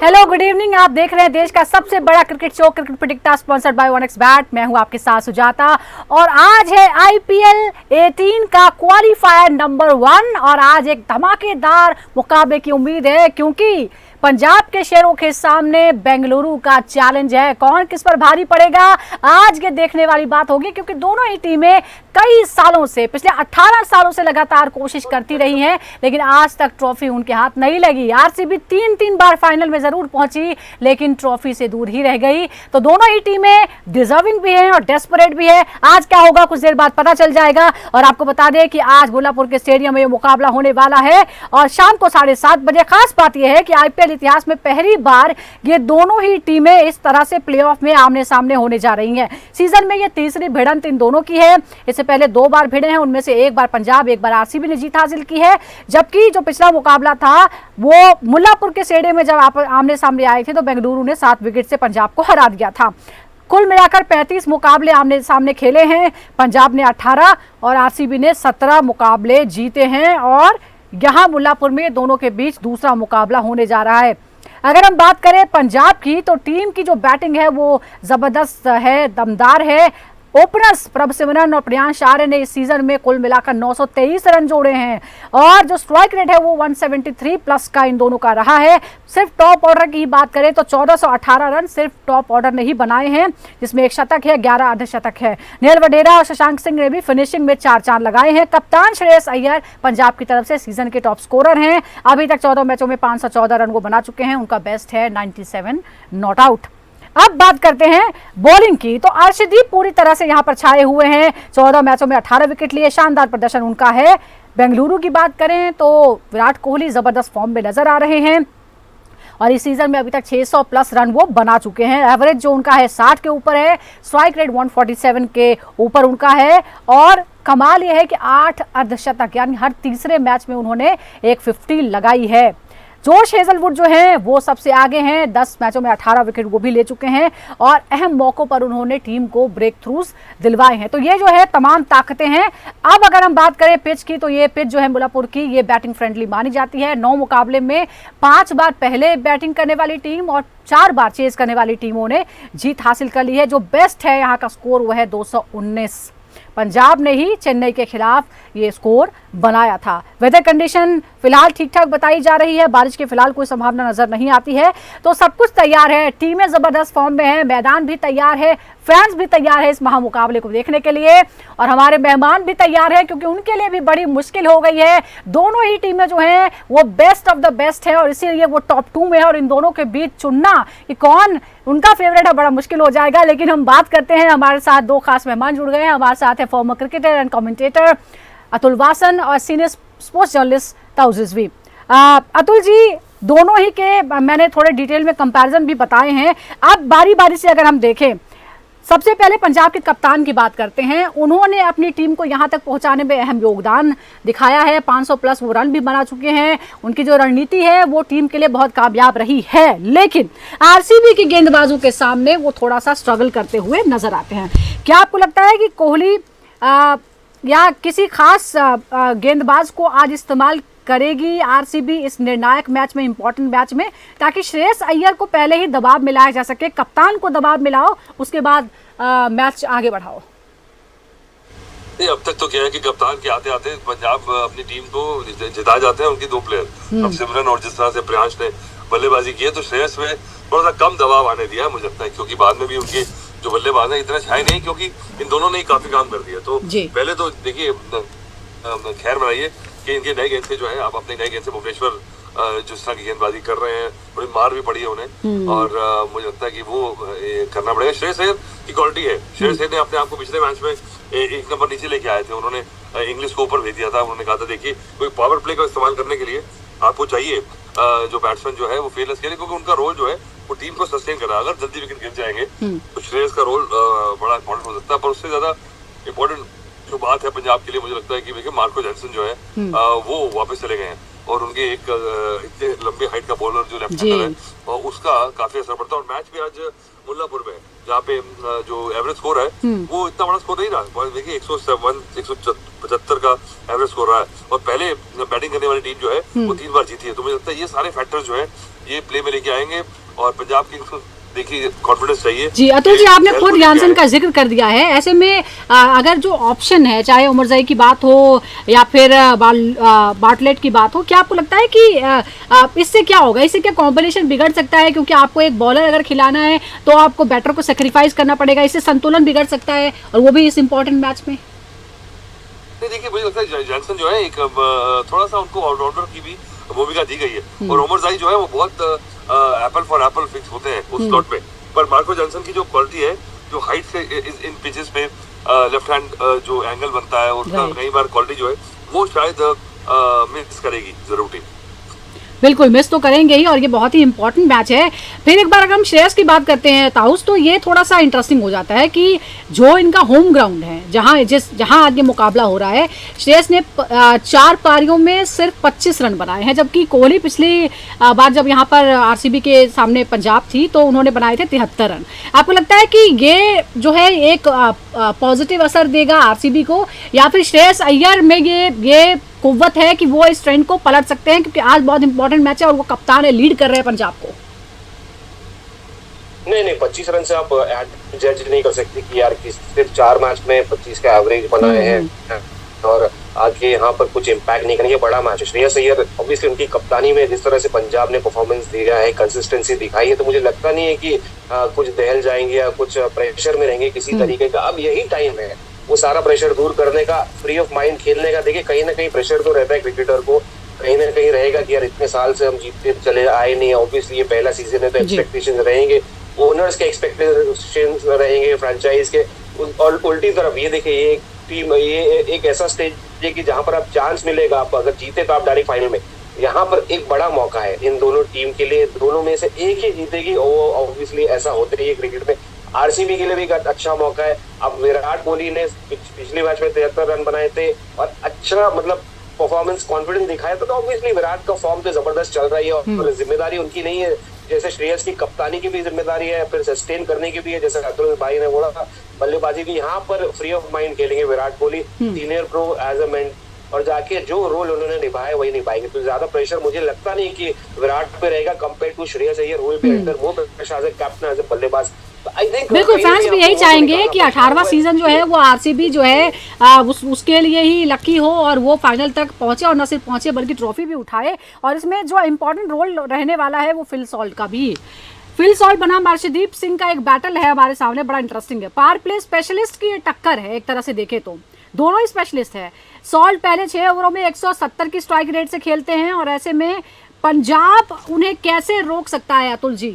Hello good evening. आप देख रहे हैं देश का सबसे बड़ा cricket show cricket Predicta sponsored by 1xBet। मैं हूं आपके साथ सुजाता और आज है IPL 18 का क्वालिफायर नंबर 1 और आज एक धमाकेदार मुकाबले की उम्मीद है क्योंकि पंजाब के शेरों के सामने बेंगलुरु का चैलेंज है। कौन किस पर भारी पड़ेगा आज के देखने वाली बात होगी क्योंकि दोनों ही टीमें कई सालों से पिछले 18 सालों से लगातार कोशिश करती रही हैं लेकिन आज तक ट्रॉफी उनके हाथ नहीं लगी। आरसीबी तीन बार फाइनल में जरूर पहुंची लेकिन ट्रॉफी से दूर ही रह गई। तो दोनों ही टीमें डिजर्विंग भी हैं और डेस्परेट भी है। आज क्या होगा कुछ देर बाद पता चल जाएगा। और आपको बता दें कि आज मुल्लापुर के स्टेडियम में ये मुकाबला होने वाला है और शाम को 7:30 बजे। खास बात यह है कि IPL इतिहास में पहली बार ये दोनों ही टीमें इस तरह से प्लेऑफ में आमने सामने होने जा रही हैं। सीजन में ये तीसरी भिड़ंत इन दोनों की है। इससे पहले 2 बार भिड़े हैं, उनमें से एक बार पंजाब एक बार आरसीबी ने जीत हासिल की है। जबकि जो पिछला मुकाबला था वो मुल्लापुर के स्टेडियम में जब आप आमने सामने आए थे तो बेंगलुरु ने 7 विकेट से पंजाब को हरा दिया था। कुल मिलाकर 35 मुकाबले आमने सामने खेले हैं। पंजाब ने 18 और आरसीबी ने 17 मुकाबले जीते हैं और यहां मुल्लापुर में दोनों के बीच दूसरा मुकाबला होने जा रहा है। अगर हम बात करें पंजाब की तो टीम की जो बैटिंग है वो जबरदस्त है, दमदार है। ओपनर्स प्रभ सिमरन और प्रियांश आर्य ने इस सीजन में कुल मिलाकर 923 रन जोड़े हैं और जो स्ट्राइक रेट है वो 173 प्लस का इन दोनों का रहा है। सिर्फ टॉप ऑर्डर की बात करें तो 1418 रन सिर्फ टॉप ऑर्डर ने ही बनाए हैं जिसमें एक शतक है, 11 अर्धशतक है। नील वडेरा और शशांक सिंह ने भी फिनिशिंग में 4 चांद लगाए हैं। कप्तान श्रेयस अय्यर पंजाब की तरफ से सीजन के टॉप स्कोरर हैं। अभी तक 14 मैचों में 514 रन वो बना चुके हैं। उनका बेस्ट है 97 नॉट आउट। अब बात करते हैं बॉलिंग की तो अर्शदीप पूरी तरह से यहां पर छाए हुए हैं। 14 मैचों में 18 विकेट लिए, शानदार प्रदर्शन उनका है। बेंगलुरु की बात करें तो विराट कोहली जबरदस्त फॉर्म में नजर आ रहे हैं और इस सीजन में अभी तक 600 प्लस रन वो बना चुके हैं। एवरेज जो उनका है 60 के ऊपर है, स्ट्राइक रेट 147 के ऊपर उनका है और कमाल यह है कि 8 अर्धशतक यानी हर तीसरे मैच में उन्होंने एक 50 लगाई है। जोश हेजलवुड जो है वो सबसे आगे हैं, 10 मैचों में 18 विकेट वो भी ले चुके हैं और अहम मौकों पर उन्होंने टीम को ब्रेक थ्रूज दिलवाए हैं। तो ये जो है तमाम ताकतें हैं। अब अगर हम बात करें पिच की तो ये पिच जो है मुल्लापुर की ये बैटिंग फ्रेंडली मानी जाती है। 9 मुकाबले में 5 बार पहले बैटिंग करने वाली टीम और 4 बार चेज करने वाली टीमों ने जीत हासिल कर ली है। जो बेस्ट है यहाँ का स्कोर वो है 219। पंजाब ने ही चेन्नई के खिलाफ ये स्कोर बनाया था। वेदर कंडीशन फिलहाल ठीक ठाक बताई जा रही है, बारिश की फिलहाल कोई संभावना नजर नहीं आती है। तो सब कुछ तैयार है, टीमें जबरदस्त फॉर्म में है, मैदान भी तैयार है, फैंस भी तैयार है इस महामुकाबले को देखने के लिए और हमारे मेहमान भी तैयार है क्योंकि उनके लिए भी बड़ी मुश्किल हो गई है। दोनों ही टीमें जो हैं वो बेस्ट ऑफ द बेस्ट है और इसीलिए वो टॉप 2 में है और इन दोनों के बीच चुनना कि कौन उनका फेवरेट है बड़ा मुश्किल हो जाएगा। लेकिन हम बात करते हैं, हमारे साथ 2 खास मेहमान जुड़ गए हैं। हमारे साथ है former cricketer and commentator Atul Wassan और सीनियर स्पोर्ट्स जर्नलिस्ट ताउज़ रिजवी। अतुल जी, दोनों ही के मैंने थोड़े डिटेल में कंपैरिजन भी बताए हैं। अब बारी बारी से अगर हम देखें, सबसे पहले पंजाब के कप्तान की बात करते हैं। उन्होंने अपनी टीम को यहां तक पहुंचाने में अहम योगदान दिखाया है, 500 प्लस वो रन भी बना चुके हैं। उनकी जो रणनीति है वो टीम के लिए बहुत कामयाब रही है लेकिन आरसीबी की गेंदबाजों के सामने वो थोड़ा सा स्ट्रगल करते हुए नजर आते हैं। क्या आपको लगता है कि कोहली या किसी खास गेंदबाज को आज इस्तेमाल करेगी आरसीबी इस निर्णायक मैच में, इंपॉर्टेंट मैच में, ताकि श्रेयस अय्यर को पहले ही दबाव मिलाया जा सके, कप्तान को दबाव मिलाओ, उसके बाद मैच आगे बढ़ाओ? नहीं, अब तक तो क्या है कि कप्तान के आते आते पंजाब अपनी टीम को जिता जाते हैं उनकी 2 प्लेयर सिमरन और जिस तरह से प्रियांश ने बल्लेबाजी की है तो श्रेयस में थोड़ा सा कम दबाव आने दिया मुझे लगता है क्योंकि बाद में भी उनके जो बल्लेबाज है इतना छाए नहीं क्योंकि इन दोनों ने ही काफी काम कर दिया। तो पहले तो देखिए खैर बनाइए कि इनके नए गेंद से जो है आप अपने नए गेंद से भुवनेश्वर जिस तरह की गेंदबाजी कर रहे हैं थोड़ी मार भी पड़ी है उन्हें और मुझे लगता है कि वो करना पड़ेगा। श्रेयस अय्यर की क्वालिटी है, श्रेयस अय्यर ने अपने आप को पिछले मैच में 1 नंबर नीचे लेके आए थे। उन्होंने इंग्लिश को ऊपर भेज दिया था। उन्होंने कहा था देखिए कोई पावर प्ले का इस्तेमाल करने के लिए आपको चाहिए जो बैट्समैन जो है वो फेयरलेस खेले क्योंकि उनका रोल जो है वो टीम को सस्टेन करना। अगर जल्दी विकेट गिर जाएंगे तो श्रेयस का रोल बड़ा इंपॉर्टेंट हो सकता है। पर उससे ज्यादा इंपॉर्टेंट जो बात है पंजाब के लिए मुझे लगता है कि देखिए मार्को जॉनसन जो है वो वापस चले गए हैं और उनके एक इतने लंबे हाइट का बॉलर जो लेफ्ट हैंडर है और उसका काफी असर पड़ता है। और मैच भी आज मुल्लापुर में जहाँ पे जो एवरेज स्कोर है वो इतना बड़ा स्कोर नहीं रहा। देखिए 175 का एवरेज स्कोर रहा है और पहले बैटिंग करने वाली टीम जो है वो 3 बार जीती है। तो मुझे लगता है ये सारे फैक्टर जो है ये प्ले में लेके आएंगे और पंजाब किंग्स को देखिए कॉन्फिडेंस चाहिए जी। अतुल जी, आपने खुद यानसन का जिक्र कर दिया है, ऐसे में अगर जो ऑप्शन है, चाहे उमरजाई की बात हो या फिर बार्टलेट की बात हो, क्या आपको लगता है कि इससे क्या होगा, इससे क्या कॉम्बिनेशन बिगड़ सकता है? क्योंकि आपको एक बॉलर अगर खिलाना है तो आपको बैटर को सेक्रीफाइस करना पड़ेगा, इससे संतुलन बिगड़ सकता है, और वो भी इस इंपॉर्टेंट मैच में। देखिए मुझे लगता है जॉनसन जो है एक थोड़ा सा उनको ऑलराउंडर की भी भूमिका दी गई है, और उमरजाई जो है वो बहुत एप्पल फॉर एप्पल फिक्स होते हैं उस स्लॉट पे। पर मार्को जॉनसन की जो क्वालिटी है, जो हाइट से इन पिचेस पे लेफ्ट हैंड जो एंगल बनता है, उसका कई बार क्वालिटी जो है वो शायद मिस करेगी जरूर टीम। बिल्कुल मिस तो करेंगे ही, और ये बहुत ही इंपॉर्टेंट मैच है। फिर एक बार अगर हम श्रेयस की बात करते हैं ताउस, तो ये थोड़ा सा इंटरेस्टिंग हो जाता है कि जो इनका होम ग्राउंड है, जहां आज ये मुकाबला हो रहा है, श्रेयस ने 4 पारियों में सिर्फ 25 रन बनाए हैं, जबकि कोहली पिछली बार जब यहाँ पर आरसीबी के सामने पंजाब थी तो उन्होंने बनाए थे 73 रन। आपको लगता है कि ये जो है एक पॉजिटिव असर देगा आरसीबी को, या फिर श्रेयस अय्यर में ये कुव्वत है कि वो इस ट्रेंड को पलट सकते हैं? क्योंकि आज बहुत इंपॉर्टेंट मैच है और वो कप्तान है, लीड कर रहे हैं पंजाब को। नहीं 25 रन से आप जज नहीं कर सकते कि यार सिर्फ 4 मैच में 25 का एवरेज बनाए हैं और आगे यहाँ पर कुछ इम्पैक्ट नहीं करेंगे। बड़ा मैच है। श्रेयस अय्यर ऑब्वियसली उनकी कप्तानी में जिस तरह से पंजाब ने परफॉर्मेंस दिया है, कंसिस्टेंसी दिखाई है, तो मुझे लगता नहीं है कि कुछ दहल जाएंगे या कुछ प्रेशर में रहेंगे किसी तरीके का। अब यही टाइम है वो सारा प्रेशर दूर करने का, फ्री ऑफ माइंड खेलने का। देखिए कहीं ना कहीं प्रेशर तो रहता है क्रिकेटर को, कहीं ना कहीं रहेगा कि यार इतने साल से हम जीतते चले आए नहीं, ऑब्वियसली ये पहला सीजन है तो एक्सपेक्टेशन रहेंगे, ओनर्स के एक्सपेक्टेशंस रहेंगे, फ्रेंचाइज के। और उल्टी तरफ ये देखिए, ये टीम, ये एक ऐसा स्टेज है कि जहां पर आप चांस मिलेगा, आप अगर जीते तो आप डायरेक्ट फाइनल में। यहाँ पर एक बड़ा मौका है इन दोनों टीम के लिए, दोनों में से एक ही जीतेगी और वो ऑब्वियसली ऐसा होते रही है क्रिकेट में। आरसीबी के लिए भी एक अच्छा मौका है। अब विराट कोहली ने पिछले मैच में 73 रन बनाए थे और अच्छा मतलब परफॉर्मेंस कॉन्फिडेंस दिखाया था, तो ऑब्वियसली विराट का फॉर्म तो जबरदस्त चल रही है और जिम्मेदारी उनकी नहीं है, जैसे श्रेयस की कप्तानी की भी जिम्मेदारी है, फिर सस्टेन करने की भी है, जैसे अतुल भाई ने बोला, बल्लेबाजी भी यहाँ पर फ्री ऑफ माइंड खेलेंगे Virat Kohli, senior pro as a mentor, और जाके जो रोल उन्होंने निभाया वही निभाएंगे। तो ज्यादा प्रेशर मुझे लगता नहीं कि विराट पे रहेगा compare to Shreyas Iyer, who will be under more pressure as a captain, as a बल्लेबाज। बिल्कुल, फैंस भी यही चाहेंगे कि 18वां सीजन जो है वो आरसीबी जो है उसके लिए ही लकी हो और वो फाइनल तक पहुंचे, और न सिर्फ पहुंचे बल्कि ट्रॉफी भी उठाए। और इसमें जो इम्पोर्टेंट रोल रहने वाला है वो फिल सॉल्ट का भी। फिल सॉल्ट बनाम अर्शदीप सिंह का एक बैटल है हमारे सामने, बड़ा इंटरेस्टिंग है। पावर प्ले स्पेशलिस्ट की टक्कर है एक तरह से देखें तो, दोनों ही स्पेशलिस्ट है। सॉल्ट पहले 6 ओवरों में 170 की स्ट्राइक रेट से खेलते हैं, और ऐसे में पंजाब उन्हें कैसे रोक सकता है अतुल जी?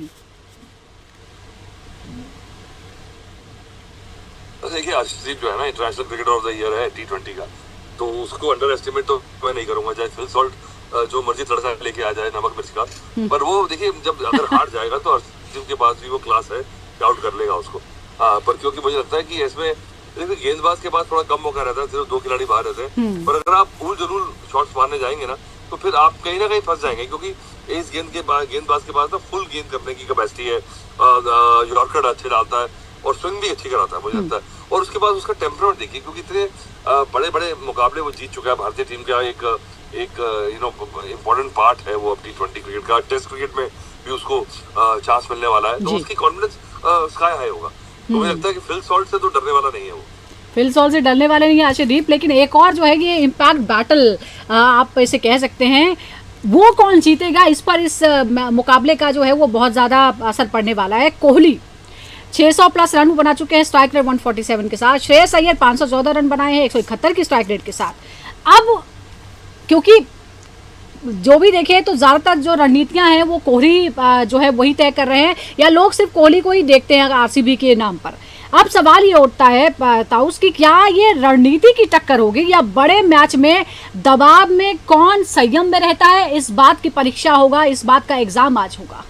देखिए अर्शदीप जो है ना international cricketer of the year है T20 का, तो उसको अंडर एस्टिमेट तो मैं नहीं करूंगा, चाहे फिल सॉल्ट जो मर्जी तड़का लेके आ जाए नमक मिर्च का। पर वो देखिए जब अगर हार जाएगा तो अर्शदीप के पास भी वो क्लास है, आउट कर लेगा उसको। पर क्योंकि मुझे लगता है कि इसमें देखिए गेंदबाज के पास थोड़ा कम मौका रहता है, सिर्फ 2 खिलाड़ी बाहर रहते हैं, पर अगर आप फूल जरूर शॉट्स मारने जाएंगे ना तो फिर आप कहीं ना कहीं फंस जाएंगे, क्योंकि इस गेंदबाज के पास ना फुल गेंद करने की कैपेसिटी है, यॉर्कर अच्छे डालता है और स्विंग भी अच्छी कराता है मुझे लगता है। और उसके बाद उसका टेम्परामेंट देखिए, क्योंकि इतने बड़े बड़े मुकाबले वो जीत चुका है, भारतीय टीम का एक इम्पोर्टेंट पार्ट है वो अब T20 क्रिकेट का। टेस्ट क्रिकेट में भी उसको चांस मिलने वाला है, तो उसकी कॉन्फिडेंस स्काई हाई होगा। तो मुझे लगता है कि फिल सॉल्ट से तो डरने वाला नहीं है वो, फिल सॉल्ट से डरने वाले नहीं है अर्शदीप। लेकिन एक और जो है ये इम्पैक्ट बैटल आप इसे कह सकते हैं, वो कौन जीतेगा, इस पर इस मुकाबले का जो है वो बहुत ज़्यादा असर पड़ने वाला है। कोहली 600 प्लस रन बना चुके हैं स्ट्राइक रेट 147 के साथ, श्रेयस अय्यर 514 रन बनाए हैं 171 की स्ट्राइक रेट के साथ। अब क्योंकि जो भी देखें तो ज़्यादातर जो रणनीतियां हैं वो कोहली जो है वही तय कर रहे हैं, या लोग सिर्फ कोहली को ही देखते हैं आरसीबी के नाम पर। अब सवाल ये उठता है ताउस की, क्या ये रणनीति की टक्कर होगी या बड़े मैच में दबाव में कौन संयम में रहता है, इस बात की परीक्षा होगा, इस बात का एग्जाम आज होगा।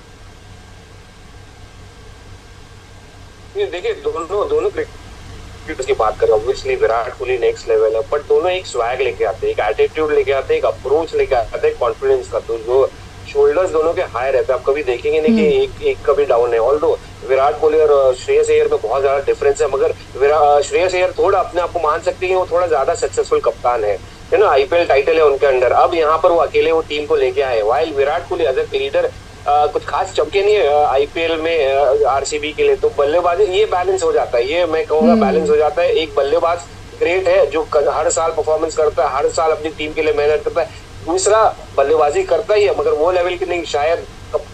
देखिए दोनों क्रिकेटर्स की बात करें, obviously Virat Kohli next level है, बट दोनों एक स्वैग लेके आते हैं, एक एटीट्यूड लेके आते हैं, एक अप्रोच लेके आते हैं कॉन्फिडेंस का। तो जो शोल्डर्स दोनों के हाई रहते हैं, आप कभी देखेंगे नहीं कि एक कभी डाउन है। ऑल्दो विराट कोहली और श्रेयस अय्यर में बहुत ज्यादा डिफरेंस है, मगर श्रेयस अय्यर थोड़ा अपने आप को मान सकते हैं, वो थोड़ा ज्यादा सक्सेसफुल कप्तान है ना, IPL टाइटल है उनके अंडर। अब यहाँ पर वो अकेले वो टीम को लेके आए, while Virat Kohli as a leader कुछ खास चमके नहीं है आईपीएल में आरसीबी के लिए, तो बल्लेबाजी ये बैलेंस हो जाता है, ये मैं कहूँगा बैलेंस हो जाता है। एक बल्लेबाज ग्रेट है जो हर साल परफॉर्मेंस करता है, हर साल अपनी टीम के लिए मेहनत करता है, दूसरा बल्लेबाजी करता ही है मगर वो लेवल की नहीं शायद,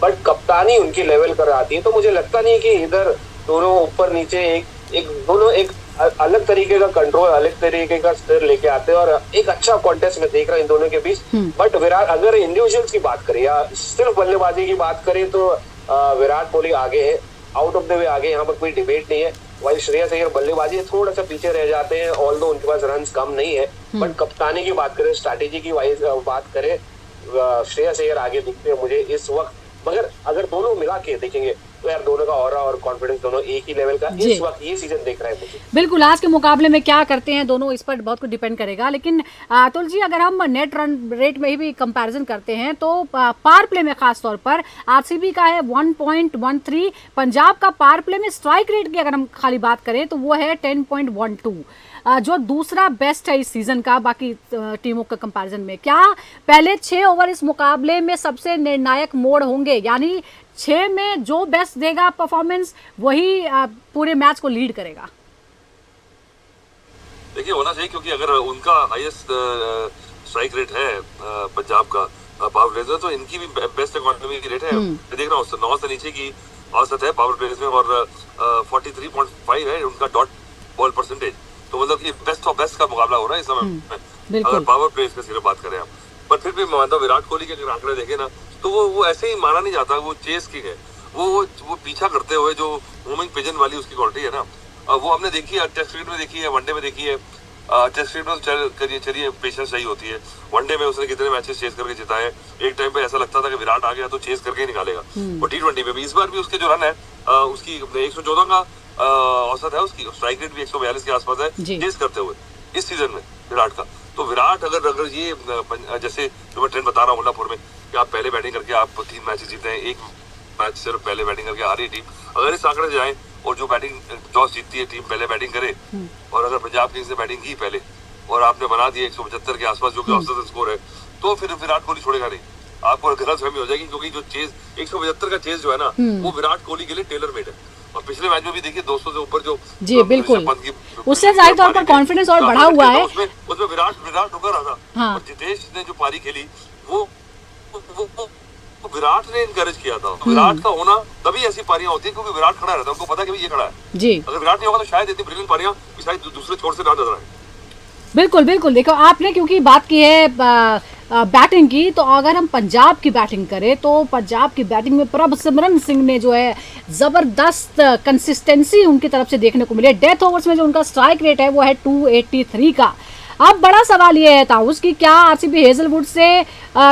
बट कप्तानी उनकी लेवल कर आती है। तो मुझे लगता नहीं है कि इधर दोनों ऊपर नीचे दोनों एक अलग तरीके का कंट्रोल, अलग तरीके का स्तर लेके आते हैं और एक अच्छा कॉन्टेस्ट में देख रहा हूं इन दोनों के बीच। बट विराट, अगर इंडिविजुअल्स की बात करें या सिर्फ बल्लेबाजी की बात करें तो विराट कोहली आगे है, आउट ऑफ द वे आगे, यहाँ पर कोई डिबेट नहीं है। वही श्रेयस अय्यर बल्लेबाजी थोड़ा सा पीछे रह जाते हैं, ऑल्दो उनके पास रन्स कम नहीं है, बट कप्तानी की बात करें, स्ट्रैटेजी की वाइज बात करें, श्रेयस अय्यर आगे दिखते हैं मुझे इस वक्त। मगर अगर दोनों मिला के देखेंगे तो यार दोनों का ऑरा और कॉन्फिडेंस दोनों एक ही लेवल का इस वक्त ये सीजन देख रहा है मुझे। बिल्कुल, आज के मुकाबले में क्या करते हैं दोनों, इस पर बहुत कुछ डिपेंड करेगा। लेकिन अतुल जी, अगर हम नेट रन रेट में भी कंपैरिजन करते हैं तो पावर प्ले में खास तौर पर आरसीबी का है 1.13, पंजाब का पावर प्ले में स्ट्राइक रेट की अगर हम खाली बात करें तो वो है 10.12, जो दूसरा बेस्ट है इस सीजन का बाकी टीमों के कंपैरिजन में। क्या पहले 6 ओवर इस मुकाबले में सबसे निर्णायक मोड़ होंगे, यानी 6 में जो बेस्ट देगा परफॉर्मेंस वही पूरे मैच को लीड करेगा? देखिए होना चाहिए, क्योंकि अगर उनका हाईएस्ट स्ट्राइक रेट है पंजाब का पावर प्लेज में, तो इनकी भी बेस्ट इकोनॉमी की रेट है। मैं देख रहा हूँ 9 से नीचे की औसत है पावर प्लेज में और 43.5 है उनका डॉट बॉल परसेंटेज। तो मतलब कि बेस्ट ऑफ बेस्ट का मुकाबला हो रहा है इस समय में, अगर पावर प्लेज में सिर्फ बात करें आप। पर फिर भी मानता हूं विराट कोहली के अगर आंकड़े देखे ना तो वो ऐसे ही माना नहीं जाता, वो चेस की है, वो पीछा करते हुए जो होमिंग पिजन वाली उसकी क्वालिटी है ना, वो हमने देखी है, टेस्ट क्रिकेट में देखी है, वनडे में देखी है। टेस्ट क्रिकेट में चलिए पेशेंस चाहिए होती है, वनडे में उसने कितने मैचेस चेस करके जिताए, एक टाइम पे ऐसा लगता था कि विराट आ गया तो चेस करके ही निकालेगा। और T20 में भी इस बार भी उसके जो रन है उसकी 114 का औसत है, उसकी स्ट्राइक रेट भी 142 के आसपास है चेस करते हुए इस सीजन में विराट का। तो विराट अगर ये जैसे जो मैं ट्रेंड बता रहा हूँ मुल्लापुर में कि आप पहले बैटिंग करके आप 3 मैच जीते हैं, एक मैच सिर्फ पहले बैटिंग करके हारी टीम, अगर इस आंकड़े से जाए और जो बैटिंग टॉस जीतती है टीम पहले बैटिंग करे, और अगर पंजाब किंग्स ने बैटिंग की पहले और आपने बना दिया 175 के आसपास जो कि औसत स्कोर है, तो फिर विराट कोहली छोड़ेगा नहीं, आपको गलतफहमी हो जाएगी, क्योंकि जो चेज 175 का चेज जो है ना वो विराट कोहली के लिए टेलर मेड है। और पिछले मैच में भी देखिए 200 से ऊपर जो जी बिल्कुल उससे जाहिर तौर पर कॉन्फिडेंस और बढ़ा हुआ है, उसमें विराट रुका रहा था। और जितेश ने जो पारी खेली वो विराट ने इनकरेज किया था। विराट का होना तभी ऐसी पारियां होती है क्योंकि विराट खड़ा रहता है, उनको पता है कि ये खड़ा है जी, अगर विराट नहीं होगा तो शायद इतनी ब्रिलियंट पारियां शायद दूसरे छोर से ना नजर आए। बिल्कुल बिल्कुल, देखो आपने क्योंकि बात की है बैटिंग की, तो अगर हम पंजाब की बैटिंग करें तो पंजाब की बैटिंग में प्रभसिमरन सिंह ने जो है ज़बरदस्त कंसिस्टेंसी उनकी तरफ से देखने को मिले। डेथ ओवर्स में जो उनका स्ट्राइक रेट है वो है 283 का। अब बड़ा सवाल ये है ताउस कि क्या आरसीबी हेजलवुड से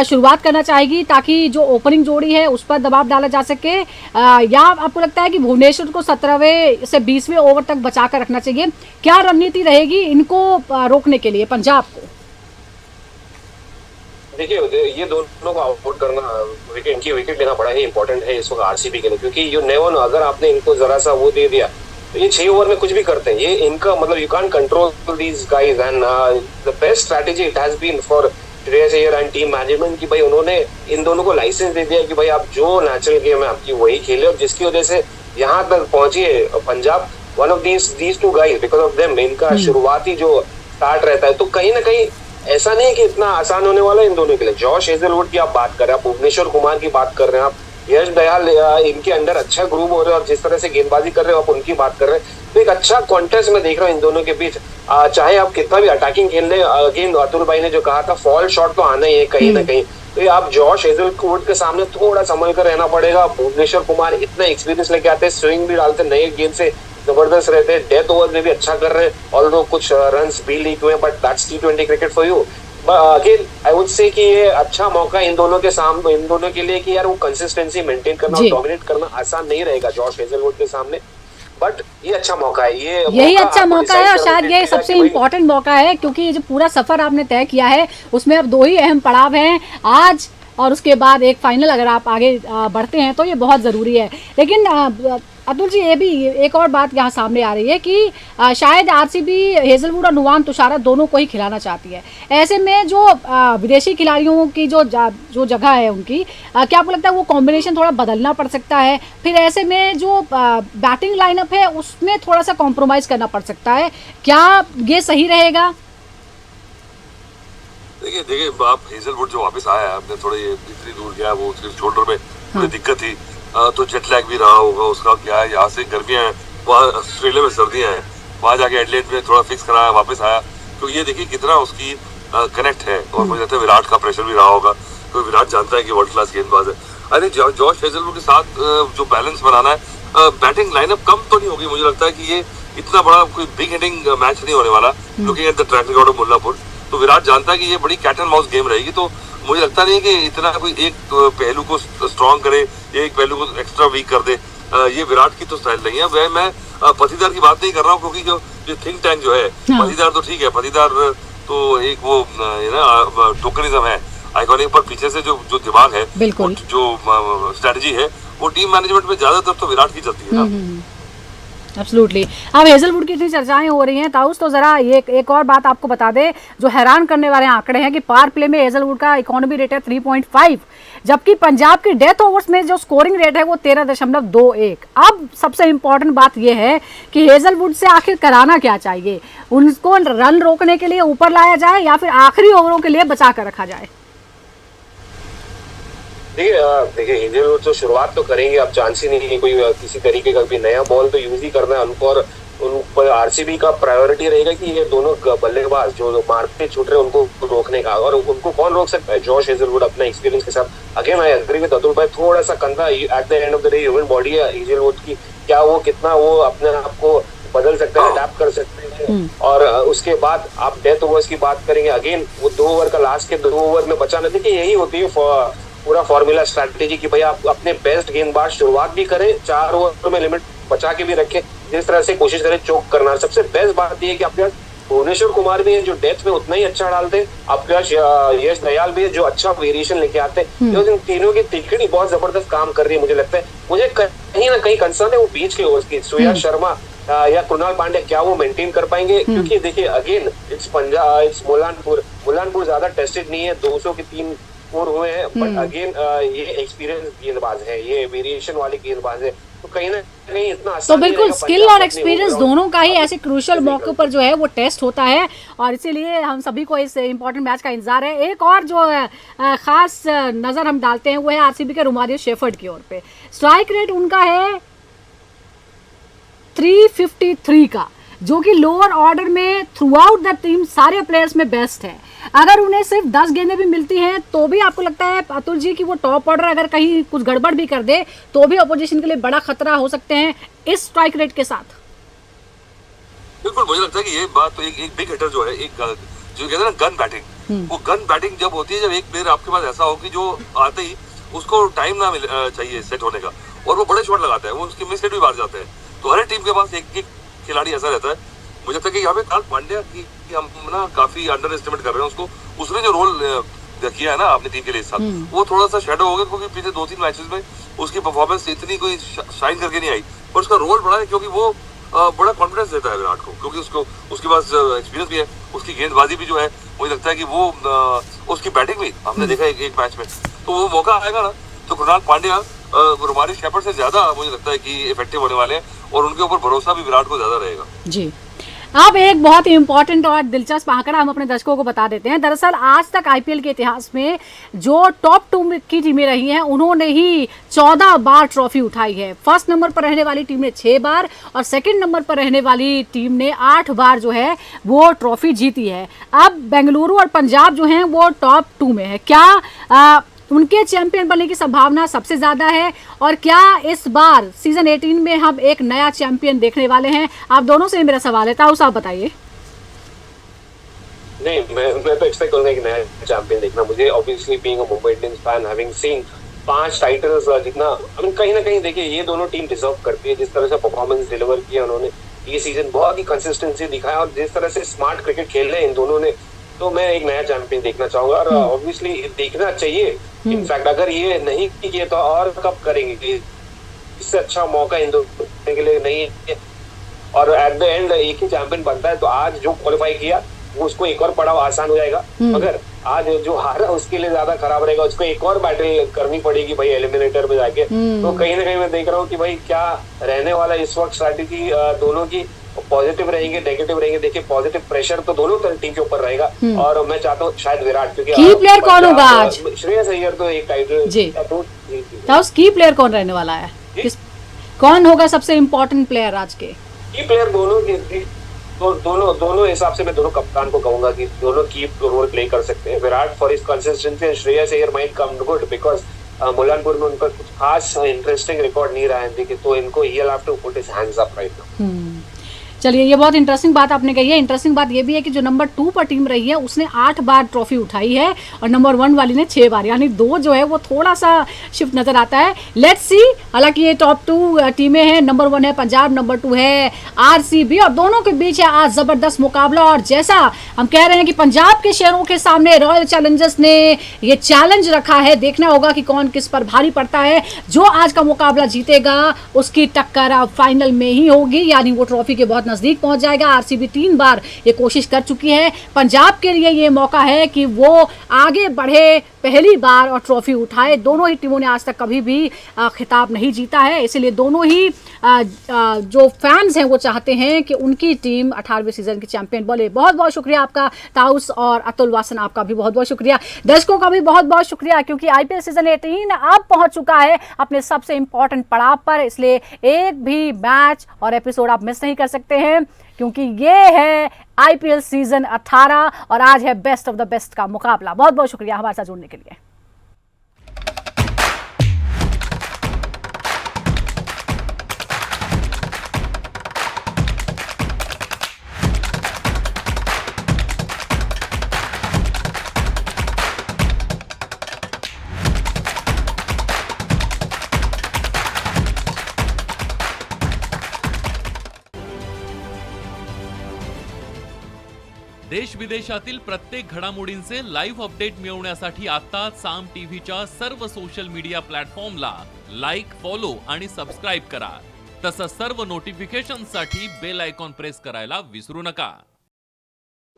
शुरुआत करना चाहेगी ताकि जो ओपनिंग जोड़ी है उस पर दबाव डाला जा सके, या आपको लगता है कि भुवनेश्वर को 17वें से 20वें ओवर तक बचा कर रखना चाहिए? क्या रणनीति रहेगी इनको रोकने के लिए पंजाब को? देखिए ये दोनों को आउट करना, इनकी विकेट लेना बड़ा ही इंपॉर्टेंट है इस वक्त आरसीबी के लिए, क्योंकि यू नेवर नो, अगर आपने इनको जरा सा वो दे दिया तो ये 6 ओवर में कुछ भी करते हैं। ये इनका मतलब you can't control these guys and the best strategy it has been for Shreyas Iyer and team management कि भाई उन्होंने इन दोनों को लाइसेंस दे दिया कि भाई आप जो नेचुरल गेम है आपकी वही खेले, और जिसकी वजह से यहाँ तक पहुंची है Punjab. One of these two guys, because of them इनका शुरुआती जो स्टार्ट रहता है, तो कहीं ना कहीं ऐसा नहीं है कि इतना आसान होने वाला है इन दोनों के लिए। जॉश हेजलवुड की आप बात कर रहे हैं, आप भुवनेश्वर कुमार की बात कर रहे हैं, आप यश दयाल इनके अंडर अच्छा ग्रूव हो रहे हैं और जिस तरह से गेंदबाजी कर रहे हो आप उनकी बात कर रहे हैं, तो एक अच्छा कॉन्टेस्ट में देख रहा हूँ इन दोनों के बीच। चाहे आप कितना भी अटैकिंग खेल ले, अगेन अतुल भाई ने जो कहा था फॉल शॉट तो आना ही है कहीं ना कहीं, तो ये आप जॉश हेजलवुड के सामने थोड़ा संभल कर रहना पड़ेगा। भुवनेश्वर कुमार इतना एक्सपीरियंस लेके आते हैं, स्विंग भी डालते, नए गेंद से जबरदस्त रहते हैं, डेथ ओवर में भी अच्छा कर रहे हैं, ऑल्दो कुछ रन्स भी लीक हुए, but that's T20 cricket for you. Again I would say कि ये अच्छा मौका इन दोनों के सामने, इन दोनों के लिए कि यार वो कंसिस्टेंसी मेंटेन करना और डोमिनेट करना आसान नहीं रहेगा जॉश हेजलवुड के सामने, बट ये अच्छा मौका है, यही अच्छा मौका है और शायद ये सबसे इम्पोर्टेंट मौका है, क्योंकि ये जो पूरा सफर आपने तय किया है उसमें अब 2 ही अहम पड़ाव हैं, आज और उसके बाद एक फाइनल। अगर आप आगे बढ़ते हैं तो ये बहुत ज़रूरी है। लेकिन अतुल जी, ये भी एक और बात यहाँ सामने आ रही है कि शायद आरसीबी हेजलवुड और नुवान तुषारा दोनों को ही खिलाना चाहती है। ऐसे में जो विदेशी खिलाड़ियों की जो जगह है उनकी, क्या आपको लगता है वो कॉम्बिनेशन थोड़ा बदलना पड़ सकता है? फिर ऐसे में जो बैटिंग लाइनअप है उसमें थोड़ा सा कॉम्प्रोमाइज़ करना पड़ सकता है, क्या ये सही रहेगा? देखिए आप हेजलवुड जो वापस आया है, आपने थोड़ा ये इतनी दूर गया, वो उसके शोल्डर में थोड़ी दिक्कत थी, तो जेट लैग भी रहा होगा उसका। क्या है, यहाँ से गर्मियाँ हैं, वहाँ ऑस्ट्रेलिया में सर्दियाँ हैं, वहाँ जाके एडलेड में थोड़ा फिक्स कराया, वापस आया। तो ये देखिए कितना उसकी कनेक्ट है, और मुझे लगता है विराट का प्रेशर भी रहा होगा, तो विराट जानता है कि वर्ल्ड क्लास गेंदबाज है। आई थिंक जॉश हेजलवुड के साथ जो बैलेंस बनाना है, बैटिंग लाइनअप कम तो नहीं होगी, मुझे लगता है कि ये इतना बड़ा कोई बिग हिटिंग मैच नहीं होने वाला, looking at the track record of Mullapur. तो विराट जानता है कि ये बड़ी कैट एंड माउस गेम रहेगी, तो मुझे लगता नहीं कि इतना कोई एक पहलू को स्ट्रॉन्ग करे, एक पहलू को एक्स्ट्रा वीक कर दे। ये विराट की तो स्टाइल नहीं है। वह मैं पतीदार की बात नहीं कर रहा हूँ, क्योंकि जो थिंक टैंक जो है, पतीदार तो ठीक है, पतीदार तो एक वो टोकनिज्म है, आइकॉनिक, पर पीछे से जो दिमाग है, जो स्ट्रेटजी है, वो टीम मैनेजमेंट में ज्यादातर तो विराट की चलती है ना। एब्सोल्युटली। अब हेजलवुड की इतनी चर्चाएं हो रही हैं ताउस, तो जरा ये एक और बात आपको बता दे, जो हैरान करने वाले आंकड़े हैं कि पावर प्ले में हेजलवुड का इकोनॉमी रेट है 3.5, जबकि पंजाब की डेथ ओवर्स में जो स्कोरिंग रेट है वो 13.21। अब सबसे इंपॉर्टेंट बात यह है कि हेजलवुड से आखिर कराना क्या चाहिए? उनको रन रोकने के लिए ऊपर लाया जाए या फिर आखिरी ओवरों के लिए बचा कर रखा जाए? देखिए हेजलवुड तो शुरुआत तो करेंगे, अब चांस ही नहीं है कोई किसी तरीके का भी नया बॉल तो यूज ही करना है उनको, और उन पर आरसीबी का प्रायोरिटी रहेगा कि ये दोनों बल्लेबाज जो मारते छूट रहे उनको रोकने का, और उनको कौन रोक सकता है? जॉश हेजलवुड अपना एक्सपीरियंस के साथ। Again I agree with Atul भाई, थोड़ा सा कंधा at the end of the day human body है हेजलवुड की, क्या वो कितना वो अपने आप को बदल सकते हैं, अडैप्ट कर सकते हैं। और उसके बाद आप डेथ ओवर्स की बात करेंगे, अगेन वो 2 ओवर का लास्ट के 2 ओवर में बचाना, देखिए यही होती है पूरा फॉर्मूला स्ट्रैटेजी की भाई आप अपने बेस्ट गेंदबाज शुरुआत भी करें, 4 ओवर में लिमिट बचा के भी रखें, जिस तरह से कोशिश करें चोक करना। सबसे बेस्ट बात यह है कि आपके पास भुवनेश्वर कुमार भी है जो डेथ में उतना ही अच्छा डालते, आपके पास यश दयाल भी है जो अच्छा वेरिएशन लेके आते हैं। तो इन तीनों की तिकड़ी बहुत जबरदस्त काम कर रही है। मुझे लगता है, मुझे कहीं ना कहीं कंसर्न है वो बीच के ओवर्स की, सूर्या शर्मा या कृणाल पांड्या क्या वो मेंटेन कर पाएंगे? क्योंकि देखिए again it's Punjab, it's Mullanpur ज्यादा टेस्टेड नहीं है, 200 के 3 स्कोर हुए हैं, बट अगेन ये एक्सपीरियंस गेंदबाज है, ये वेरिएशन वाले गेंदबाज है, तो कहीं ना कहीं इतना तो बिल्कुल स्किल और एक्सपीरियंस दोनों का ही ऐसे क्रूशियल मौके पर जो है वो टेस्ट होता है, और इसीलिए हम सभी को इस इंपॉर्टेंट मैच का इंतजार है। एक और जो खास नजर हम डालते हैं वो है आरसीबी के रोमारियो शेफर्ड की ओर पे। स्ट्राइक रेट उनका है 353 का, जो कि लोअर ऑर्डर में थ्रू आउट द टीम सारे प्लेयर्स में बेस्ट है। अगर उन्हें सिर्फ 10 गेंदें भी मिलती हैं तो भी आपको लगता है अतुल जी कि वो टॉप ऑर्डर अगर कहीं कुछ गड़बड़ भी कर दे तो भी अपोजिशन के लिए बड़ा खतरा हो सकते हैं इस स्ट्राइक रेट के साथ? बिल्कुल, मुझे लगता है कि ये बात तो एक बिग हिटर जो है, एक जो कहते हैं ना गन बैटिंग, वो गन बैटिंग जब होती है जब एक प्लेयर आपके पास ऐसा हो कि जो आते ही उसको टाइम ना चाहिए सेट होने का, और वो बड़े शॉट लगाता है, वो उसके मिस सेट भी मार जाते हैं। तो हर टीम के पास एक खिलाड़ी ऐसा रहता है। मुझे लगता है कि यहाँ पे कृणाल पांड्या की हम ना काफी अंडर एस्टिमेट कर रहे हैं उसको। उसने जो रोल किया है ना अपनी टीम के लिए इस साल, वो थोड़ा सा शेडो हो गया, क्योंकि पिछले 2-3 मैचेस में उसकी परफॉर्मेंस इतनी कोई शाइन करके नहीं आई, पर उसका रोल बड़ा है, क्योंकि वो बड़ा कॉन्फिडेंस देता है विराट को, क्योंकि उसके पास एक्सपीरियंस भी है, उसकी गेंदबाजी भी जो है, मुझे लगता है कि वो उसकी बैटिंग भी हमने देखा एक मैच में, तो वो मौका आएगा ना तो कृणाल पांड्या रोमारियो शेफर्ड से ज्यादा मुझे लगता है कि इफेक्टिव होने वाले हैं, और उनके ऊपर भरोसा भी विराट को ज्यादा रहेगा। जी, अब एक बहुत ही इंपॉर्टेंट और दिलचस्प आंकड़ा हम अपने दर्शकों को बता देते हैं। दरअसल आज तक आईपीएल के इतिहास में जो टॉप 2 की टीमें रही हैं उन्होंने ही 14 बार ट्रॉफी उठाई है। फर्स्ट नंबर पर रहने वाली टीम ने 6 बार और सेकंड नंबर पर रहने वाली टीम ने 8 बार जो है वो ट्रॉफी जीती है। अब बेंगलुरु और पंजाब जो हैं वो टॉप 2 में है। क्या उनके चैंपियन बनने की संभावना सबसे ज्यादा है, और क्या इस बार सीजन 18 में हम एक नया चैंपियन देखने वाले हैं? आप दोनों से मेरा सवाल है, ताउस आप बताइए। नहीं, मैं तो एक्सपेक्ट करूंगा एक नया चैंपियन देखना। मुझे obviously being a Mumbai Indians fan, having scene 5 titles जितना, कहीं ना कहीं देखिए ये दोनों टीम डिजर्व करती है। जिस तरह से परफॉर्मेंस डिलीवर किया उन्होंने ये सीजन, बहुत ही कंसिस्टेंसी दिखाया, और जिस तरह से स्मार्ट क्रिकेट खेल रहे हैं इन दोनों ने, तो मैं एक नया चैंपियन देखना चाहूंगा, और ऑब्वियसली देखना चाहिए। इनफैक्ट अगर ये नहीं किए तो और कब करेंगे? इससे अच्छा मौका इन दोनों के लिए नहीं है। और एट द एंड एक ही चैंपियन बनता है, तो आज जो क्वालिफाई किया वो उसको एक और पड़ाव आसान हो जाएगा, मगर आज जो हारा उसके लिए ज्यादा खराब रहेगा, उसको एक और बैटल करनी पड़ेगी भाई एलिमिनेटर में जाके। तो कहीं ना कहीं मैं देख रहा हूँ कि भाई क्या रहने वाला इस वक्त स्ट्रैटेजी दोनों की, पॉजिटिव रहेंगे नेगेटिव रहेंगे। देखिए पॉजिटिव प्रेशर तो दोनों टीम के ऊपर रहेगा, और मैं चाहता हूँ शायद विराट, क्योंकि की प्लेयर कौन होगा आज? श्रेयस अय्यर तो एक टाइटल जी, की प्लेयर कौन रहने वाला है? कौन होगा सबसे इम्पोर्टेंट प्लेयर आज के? की प्लेयर दोनों के दोनों हिसाब से मैं दोनों कप्तान को कहूंगा कि दोनों की रोल प्ले कर सकते हैं। Virat for his consistency, Shreyas Iyer might come good because Mullanpur में उनका कुछ खास इंटरेस्टिंग रिकॉर्ड नहीं रहा है, देखिए तो इनको ही have to put his hands up right now. चलिए, ये बहुत इंटरेस्टिंग बात आपने कही है। इंटरेस्टिंग बात ये भी है कि जो नंबर 2 पर टीम रही है उसने 8 बार ट्रॉफी उठाई है और नंबर 1 वाली ने 6 बार, यानी 2 जो है वो थोड़ा सा शिफ्ट नजर आता है। लेट्स सी, हालांकि ये टॉप 2 टीमें हैं, नंबर 1 है पंजाब, नंबर 2 है आरसीबी, और दोनों के बीच है आज जबरदस्त मुकाबला। और जैसा हम कह रहे हैं कि पंजाब के शेरों के सामने रॉयल चैलेंजर्स ने ये चैलेंज रखा है, देखना होगा कि कौन किस पर भारी पड़ता है। जो आज का मुकाबला जीतेगा उसकी टक्कर अब फाइनल में ही होगी, यानी वो ट्रॉफी के बहुत नजदीक पहुंच जाएगा। आरसीबी 3 बार ये कोशिश कर चुकी है, पंजाब के लिए ये मौका है कि वो आगे बढ़े, पहली बार और ट्रॉफी उठाए। दोनों ही टीमों ने आज तक कभी भी खिताब नहीं जीता है, इसीलिए दोनों ही जो फैंस हैं वो चाहते हैं कि उनकी टीम 18वें सीजन की चैंपियन बने। बहुत बहुत शुक्रिया आपका ताउस और अतुल वासन, आपका भी बहुत बहुत शुक्रिया। दर्शकों का भी बहुत बहुत शुक्रिया, क्योंकि आईपीएल सीजन 18 अब पहुंच चुका है अपने सबसे इंपॉर्टेंट पड़ाव पर, इसलिए एक भी मैच और एपिसोड आप मिस नहीं कर सकते हैं, क्योंकि ये है आईपीएल सीजन 18 और आज है बेस्ट ऑफ द बेस्ट का मुकाबला। बहुत बहुत शुक्रिया हमारे साथ जुड़ने के लिए। देश विदेशातील प्रत्येक घडामोडींचे लाईव्ह अपडेट मिळवण्यासाठी आता साम टीव्हीच्या सर्व सोशल मीडिया प्लॅटफॉर्मला लाईक, फॉलो आणि सबस्क्राईब करा। तसंच सर्व नोटिफिकेशनसाठी बेल आयकॉन प्रेस करायला विसरू नका।